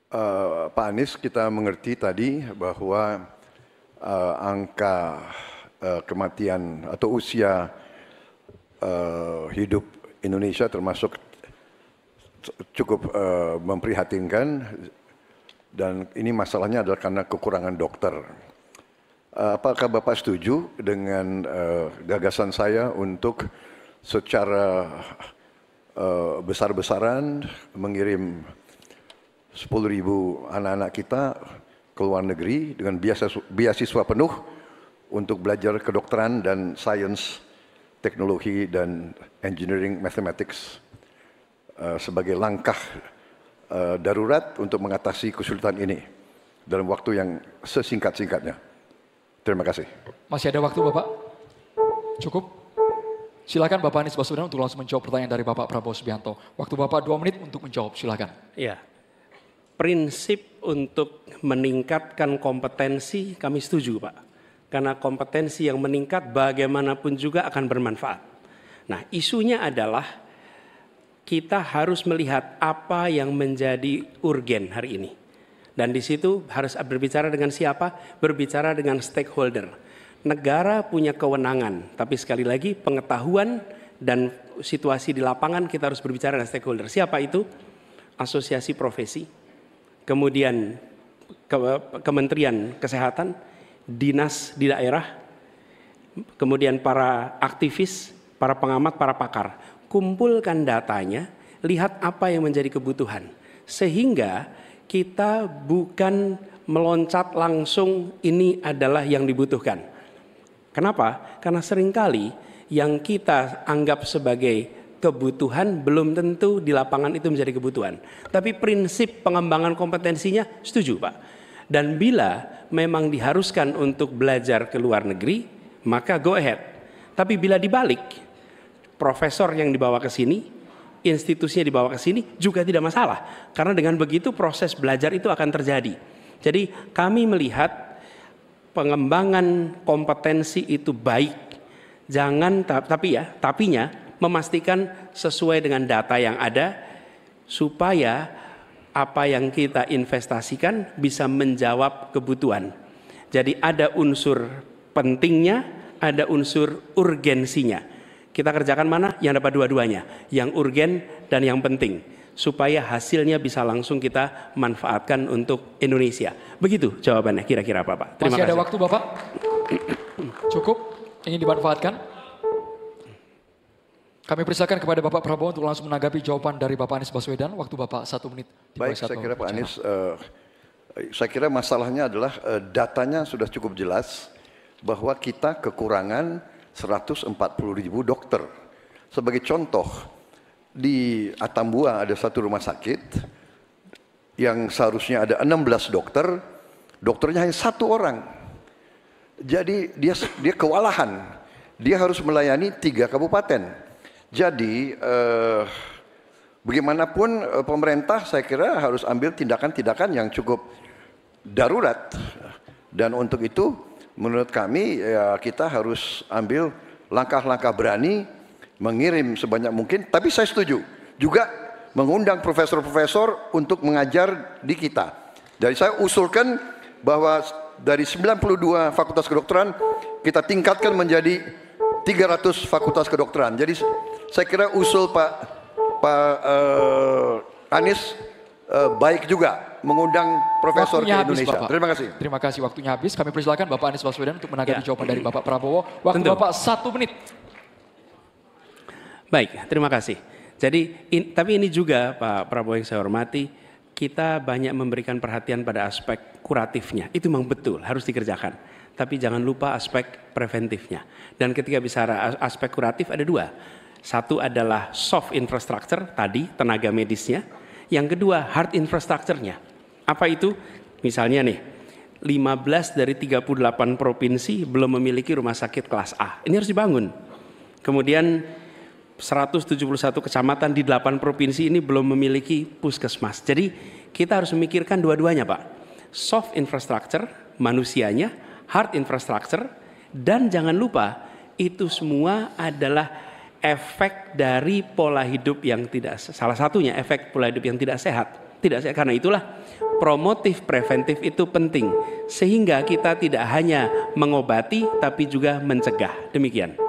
Pak Anies, kita mengerti tadi bahwa angka kematian atau usia hidup Indonesia termasuk cukup memprihatinkan, dan ini masalahnya adalah karena kekurangan dokter. Apakah Bapak setuju dengan gagasan saya untuk secara besar-besaran mengirim 10.000 anak-anak kita ke luar negeri dengan beasiswa penuh untuk belajar kedokteran dan sains, teknologi, dan engineering mathematics sebagai langkah darurat untuk mengatasi kesulitan ini dalam waktu yang sesingkat-singkatnya. Terima kasih. Masih ada waktu Bapak? Cukup? Silakan Bapak Anies Baswedan untuk langsung menjawab pertanyaan dari Bapak Prabowo Subianto. Waktu Bapak 2 menit untuk menjawab, silakan. Iya. Prinsip untuk meningkatkan kompetensi kami setuju Pak. Karena kompetensi yang meningkat bagaimanapun juga akan bermanfaat. Nah, isunya adalah kita harus melihat apa yang menjadi urgen hari ini. Dan di situ harus berbicara dengan siapa? Berbicara dengan stakeholder. Negara punya kewenangan, tapi sekali lagi pengetahuan dan situasi di lapangan kita harus berbicara dengan stakeholder. Siapa itu? Asosiasi profesi, kemudian Kementerian Kesehatan, dinas di daerah, kemudian para aktivis, para pengamat, para pakar. Kumpulkan datanya, lihat apa yang menjadi kebutuhan. Sehingga kita bukan meloncat langsung ini adalah yang dibutuhkan. Kenapa? Karena seringkali yang kita anggap sebagai kebutuhan belum tentu di lapangan itu menjadi kebutuhan. Tapi prinsip pengembangan kompetensinya setuju Pak. Dan bila memang diharuskan untuk belajar ke luar negeri, maka go ahead. Tapi bila dibalik, profesor yang dibawa ke sini, institusinya dibawa ke sini juga tidak masalah. Karena dengan begitu proses belajar itu akan terjadi. Jadi kami melihat pengembangan kompetensi itu baik. Jangan tapinya memastikan sesuai dengan data yang ada supaya apa yang kita investasikan bisa menjawab kebutuhan. Jadi ada unsur pentingnya, ada unsur urgensinya. Kita kerjakan mana? Yang dapat dua-duanya, yang urgen dan yang penting, supaya hasilnya bisa langsung kita manfaatkan untuk Indonesia. Begitu jawabannya kira-kira Bapak. Terima kasih. Masih ada waktu Bapak? Cukup? Ingin dimanfaatkan? Kami persilakan kepada Bapak Prabowo untuk langsung menanggapi jawaban dari Bapak Anies Baswedan. Waktu Bapak 1 menit. Baik, saya kira Pak Anies, saya kira masalahnya adalah datanya sudah cukup jelas bahwa kita kekurangan 140.000 dokter. Sebagai contoh, di Atambua ada satu rumah sakit yang seharusnya ada 16 dokter, dokternya hanya 1 orang. Jadi dia kewalahan, dia harus melayani 3 kabupaten. Jadi bagaimanapun pemerintah saya kira harus ambil tindakan-tindakan yang cukup darurat. Dan untuk itu menurut kami ya, kita harus ambil langkah-langkah berani, mengirim sebanyak mungkin. Tapi saya setuju juga mengundang profesor-profesor untuk mengajar di kita. Jadi saya usulkan bahwa dari 92 fakultas kedokteran kita tingkatkan menjadi 300 fakultas kedokteran. Jadi saya kira usul Pak Anies baik juga mengundang profesor waktunya ke Indonesia. Habis, terima kasih. Terima kasih, waktunya habis. Kami persilakan Bapak Anies Baswedan untuk menanggapi jawaban dari Bapak Prabowo. Waktu tentu. Bapak 1 menit. Baik, terima kasih. Jadi, tapi ini juga Pak Prabowo yang saya hormati, kita banyak memberikan perhatian pada aspek kuratifnya. Itu memang betul, harus dikerjakan. Tapi jangan lupa aspek preventifnya. Dan ketika bicara aspek kuratif ada 2. Satu adalah soft infrastructure, tadi tenaga medisnya. Yang kedua hard infrastructure-nya. Apa itu? Misalnya nih, 15 dari 38 provinsi belum memiliki rumah sakit kelas A. Ini harus dibangun. Kemudian 171 kecamatan di 8 provinsi ini belum memiliki puskesmas. Jadi kita harus memikirkan dua-duanya Pak. Soft infrastructure, manusianya, hard infrastructure, dan jangan lupa itu semua adalah efek dari pola hidup yang tidak, salah satunya efek pola hidup yang tidak sehat. Tidak, karena itulah promotif preventif itu penting. Sehingga kita tidak hanya mengobati tapi juga mencegah. Demikian.